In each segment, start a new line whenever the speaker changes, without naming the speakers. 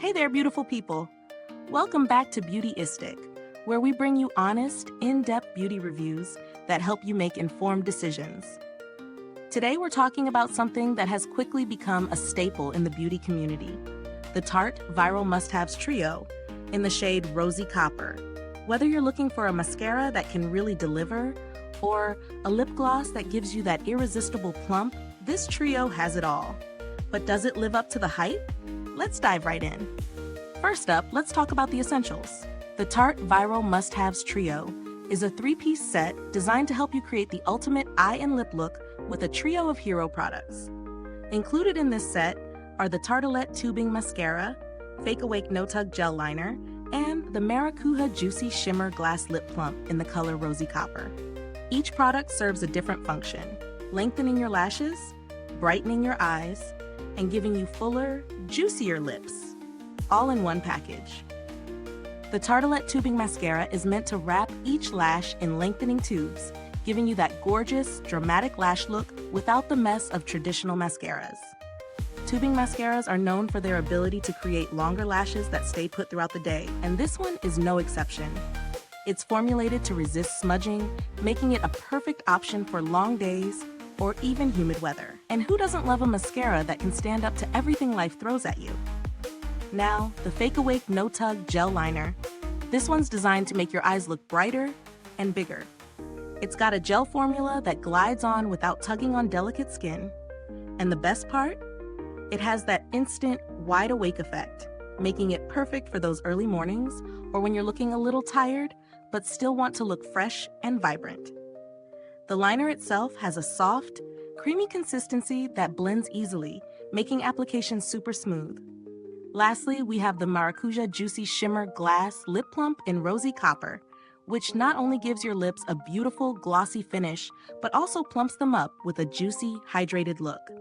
Hey there, beautiful people. Welcome back to Beautyistic, where we bring you honest, in-depth beauty reviews that help you make informed decisions. Today we're talking about something that has quickly become a staple in the beauty community, the Tarte Viral Must-Haves Trio in the shade Rosy Copper. Whether you're looking for a mascara that can really deliver or a lip gloss that gives you that irresistible plump, this trio has it all. But does it live up to the hype? Let's dive right in. First up, let's talk about the essentials. The Tarte Viral Must-Haves Trio is a three-piece set designed to help you create the ultimate eye and lip look with a trio of hero products. Included in this set are the Tartelette Tubing Mascara, Awake No-Tug Gel Liner, and the Maracuja Juicy Shimmer Glass Lip Plump in the color Rosy Copper. Each product serves a different function, lengthening your lashes, brightening your eyes, and giving you fuller, juicier lips, all in one package. The Tartelette Tubing Mascara is meant to wrap each lash in lengthening tubes, giving you that gorgeous, dramatic lash look without the mess of traditional mascaras. Tubing mascaras are known for their ability to create longer lashes that stay put throughout the day, and this one is no exception. It's formulated to resist smudging, making it a perfect option for long days or even humid weather. And who doesn't love a mascara that can stand up to everything life throws at you? Now, the Awake No-Tug Gel Liner. This one's designed to make your eyes look brighter and bigger. It's got a gel formula that glides on without tugging on delicate skin. And the best part? It has that instant wide awake effect, making it perfect for those early mornings or when you're looking a little tired but still want to look fresh and vibrant. The liner itself has a soft, creamy consistency that blends easily, making application super smooth. Lastly, we have the Maracuja Juicy Shimmer Glass Lip Plump in Rosy Copper, which not only gives your lips a beautiful, glossy finish, but also plumps them up with a juicy, hydrated look.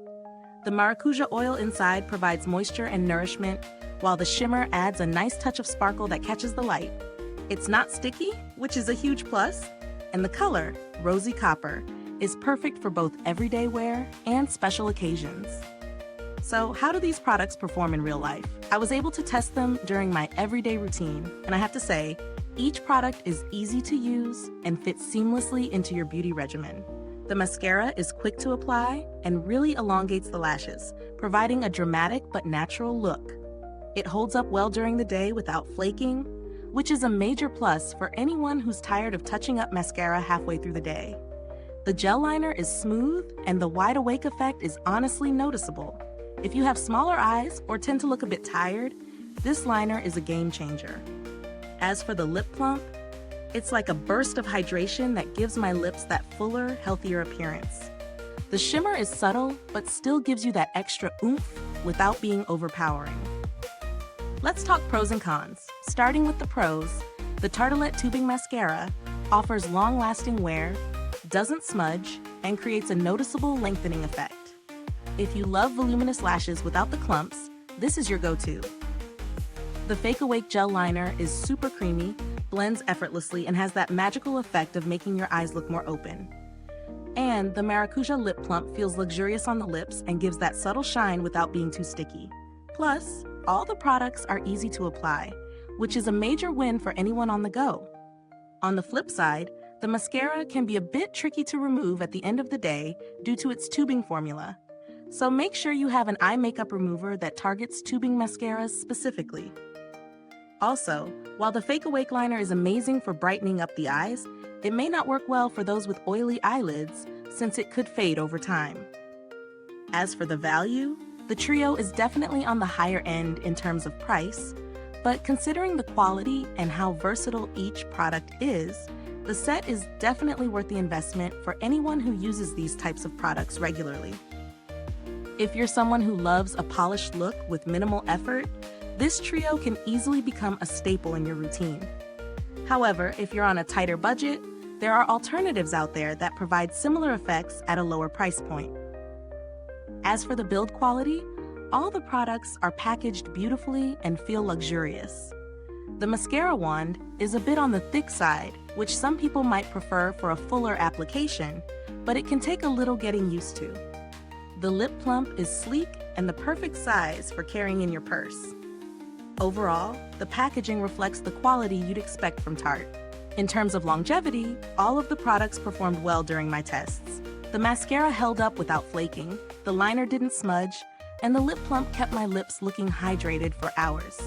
The Maracuja oil inside provides moisture and nourishment, while the shimmer adds a nice touch of sparkle that catches the light. It's not sticky, which is a huge plus, and the color, Rosy Copper, is perfect for both everyday wear and special occasions. So how do these products perform in real life? I was able to test them during my everyday routine, and I have to say, each product is easy to use and fits seamlessly into your beauty regimen. The mascara is quick to apply and really elongates the lashes, providing a dramatic but natural look. It holds up well during the day without flaking, which is a major plus for anyone who's tired of touching up mascara halfway through the day. The gel liner is smooth and the wide awake effect is honestly noticeable. If you have smaller eyes or tend to look a bit tired, this liner is a game changer. As for the lip plump, it's like a burst of hydration that gives my lips that fuller, healthier appearance. The shimmer is subtle, but still gives you that extra oomph without being overpowering. Let's talk pros and cons. Starting with the pros, the Tartelette Tubing Mascara offers long-lasting wear, doesn't smudge, and creates a noticeable lengthening effect. If you love voluminous lashes without the clumps, this is your go-to. The Fake Awake Gel Liner is super creamy, blends effortlessly, and has that magical effect of making your eyes look more open. And the Maracuja Lip Plump feels luxurious on the lips and gives that subtle shine without being too sticky. Plus, all the products are easy to apply, which is a major win for anyone on the go. On the flip side, the mascara can be a bit tricky to remove at the end of the day due to its tubing formula. So make sure you have an eye makeup remover that targets tubing mascaras specifically. Also, while the Fake Awake Liner is amazing for brightening up the eyes, it may not work well for those with oily eyelids since it could fade over time. As for the value, the trio is definitely on the higher end in terms of price, but considering the quality and how versatile each product is, the set is definitely worth the investment for anyone who uses these types of products regularly. If you're someone who loves a polished look with minimal effort, this trio can easily become a staple in your routine. However, if you're on a tighter budget, there are alternatives out there that provide similar effects at a lower price point. As for the build quality, all the products are packaged beautifully and feel luxurious. The mascara wand is a bit on the thick side, which some people might prefer for a fuller application, but it can take a little getting used to. The lip plump is sleek and the perfect size for carrying in your purse. Overall, the packaging reflects the quality you'd expect from Tarte. In terms of longevity, all of the products performed well during my tests. The mascara held up without flaking, the liner didn't smudge, and the lip plump kept my lips looking hydrated for hours.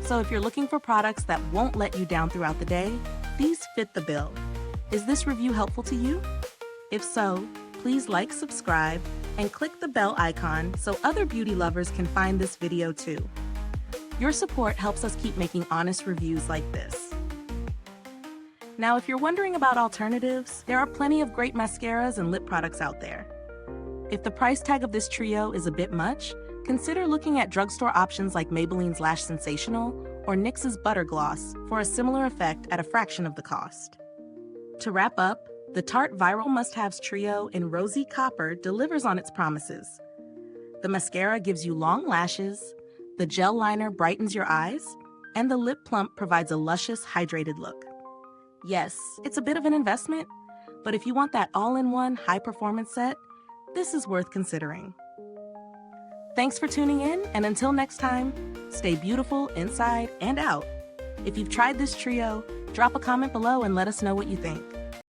So if you're looking for products that won't let you down throughout the day, these fit the bill. Is this review helpful to you? If so, please like, subscribe, and click the bell icon so other beauty lovers can find this video too. Your support helps us keep making honest reviews like this. Now, if you're wondering about alternatives, there are plenty of great mascaras and lip products out there. If the price tag of this trio is a bit much, consider looking at drugstore options like Maybelline's Lash Sensational or NYX's Butter Gloss for a similar effect at a fraction of the cost. To wrap up, the Tarte Viral Must-Haves trio in Rosy Copper delivers on its promises. The mascara gives you long lashes, the gel liner brightens your eyes, and the lip plump provides a luscious, hydrated look. Yes, it's a bit of an investment, but if you want that all-in-one high-performance set, this is worth considering. Thanks for tuning in, and until next time, stay beautiful inside and out. If you've tried this trio, drop a comment below and let us know what you think.